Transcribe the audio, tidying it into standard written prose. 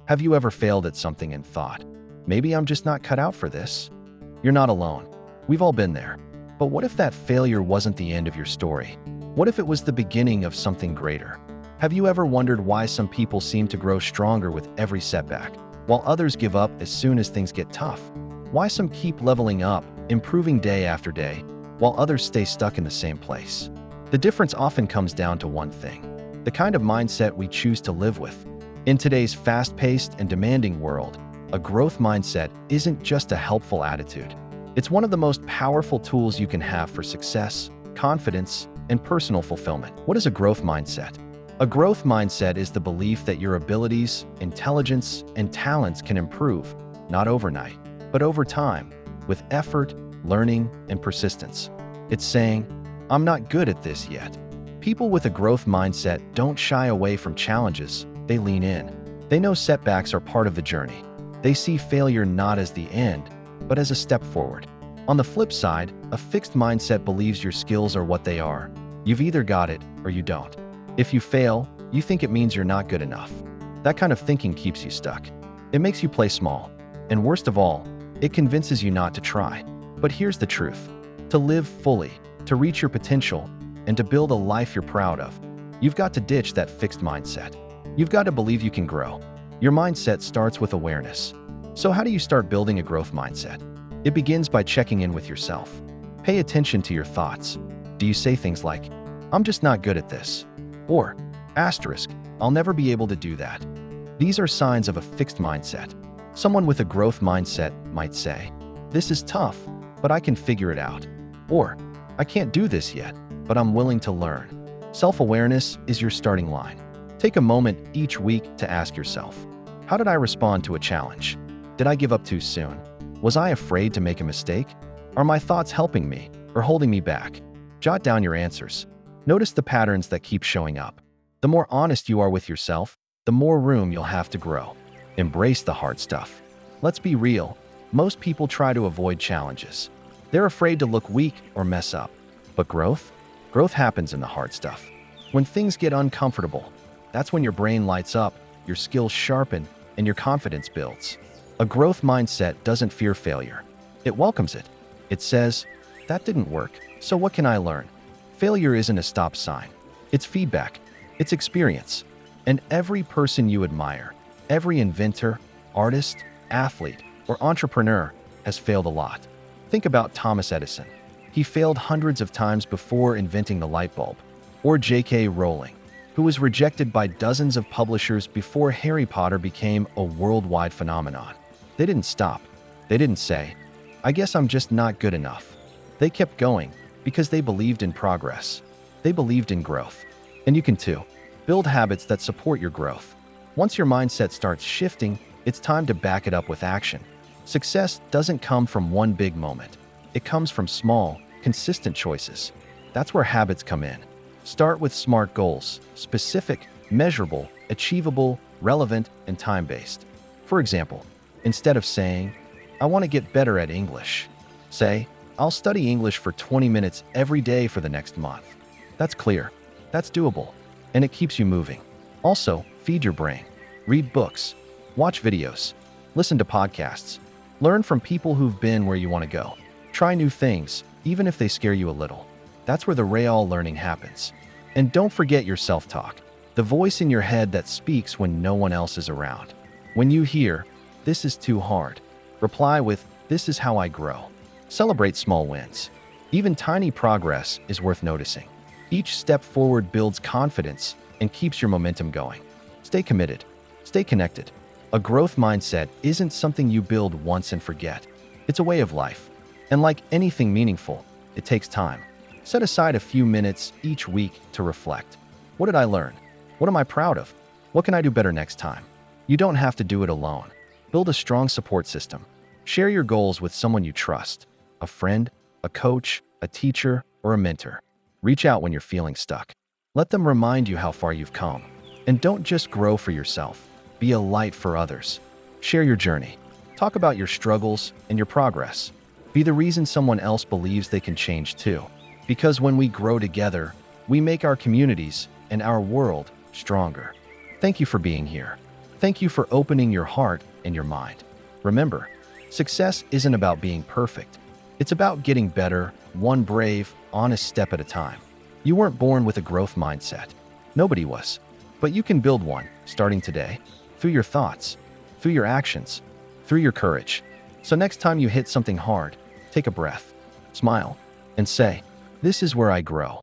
Have you ever failed at something and thought, maybe I'm just not cut out for this? You're not alone. We've all been there. But what if that failure wasn't the end of your story? What if it was the beginning of something greater? Have you ever wondered why some people seem to grow stronger with every setback, while others give up as soon as things get tough? Why some keep leveling up, improving day after day, while others stay stuck in the same place? The difference often comes down to one thing: the kind of mindset we choose to live with. In today's fast-paced and demanding world, a growth mindset isn't just a helpful attitude. It's one of the most powerful tools you can have for success, confidence, and personal fulfillment. What is a growth mindset? A growth mindset is the belief that your abilities, intelligence, and talents can improve, not overnight, but over time, with effort, learning, and persistence. It's saying, I'm not good at this yet. People with a growth mindset don't shy away from challenges, they lean in. They know setbacks are part of the journey. They see failure not as the end, but as a step forward. On the flip side, a fixed mindset believes your skills are what they are. You've either got it or you don't. If you fail, you think it means you're not good enough. That kind of thinking keeps you stuck. It makes you play small. And worst of all, it convinces you not to try. But here's the truth. To live fully, to reach your potential, and to build a life you're proud of, you've got to ditch that fixed mindset. You've got to believe you can grow. Your mindset starts with awareness. So how do you start building a growth mindset? It begins by checking in with yourself. Pay attention to your thoughts. Do you say things like, I'm just not good at this? Or, asterisk, I'll never be able to do that. These are signs of a fixed mindset. Someone with a growth mindset might say, this is tough, but I can figure it out. Or, I can't do this yet, but I'm willing to learn. Self-awareness is your starting line. Take a moment each week to ask yourself, how did I respond to a challenge? Did I give up too soon? Was I afraid to make a mistake? Are my thoughts helping me or holding me back? Jot down your answers. Notice the patterns that keep showing up. The more honest you are with yourself, the more room you'll have to grow. Embrace the hard stuff. Let's be real. Most people try to avoid challenges. They're afraid to look weak or mess up. But growth happens in the hard stuff. When things get uncomfortable, that's when your brain lights up, your skills sharpen, and your confidence builds. A growth mindset doesn't fear failure. It welcomes it. It says, that didn't work, so what can I learn? Failure isn't a stop sign. It's feedback. It's experience. And every person you admire, every inventor, artist, athlete, or entrepreneur has failed a lot. Think about Thomas Edison. He failed hundreds of times before inventing the light bulb. Or J.K. Rowling, who was rejected by dozens of publishers before Harry Potter became a worldwide phenomenon. They didn't stop. They didn't say, I guess I'm just not good enough. They kept going because they believed in progress. They believed in growth. And you can too. Build habits that support your growth. Once your mindset starts shifting, it's time to back it up with action. Success doesn't come from one big moment. It comes from small, consistent choices. That's where habits come in. Start with SMART goals: specific, measurable, achievable, relevant, and time-based. For example, instead of saying, I want to get better at English, say, I'll study English for 20 minutes every day for the next month. That's clear. That's doable. And it keeps you moving. Also, feed your brain. Read books. Watch videos. Listen to podcasts. Learn from people who've been where you want to go. Try new things, even if they scare you a little. That's where the real learning happens. And don't forget your self-talk. The voice in your head that speaks when no one else is around. When you hear, this is too hard, reply with, this is how I grow. Celebrate small wins. Even tiny progress is worth noticing. Each step forward builds confidence and keeps your momentum going. Stay committed. Stay connected. A growth mindset isn't something you build once and forget. It's a way of life. And like anything meaningful, it takes time. Set aside a few minutes each week to reflect. What did I learn? What am I proud of? What can I do better next time? You don't have to do it alone. Build a strong support system. Share your goals with someone you trust. A friend, a coach, a teacher, or a mentor. Reach out when you're feeling stuck. Let them remind you how far you've come. And don't just grow for yourself. Be a light for others. Share your journey. Talk about your struggles and your progress. Be the reason someone else believes they can change too. Because when we grow together, we make our communities and our world stronger. Thank you for being here. Thank you for opening your heart and your mind. Remember, success isn't about being perfect. It's about getting better, one brave, honest step at a time. You weren't born with a growth mindset. Nobody was. But you can build one, starting today, through your thoughts, through your actions, through your courage. So next time you hit something hard, take a breath, smile, and say, "This is where I grow."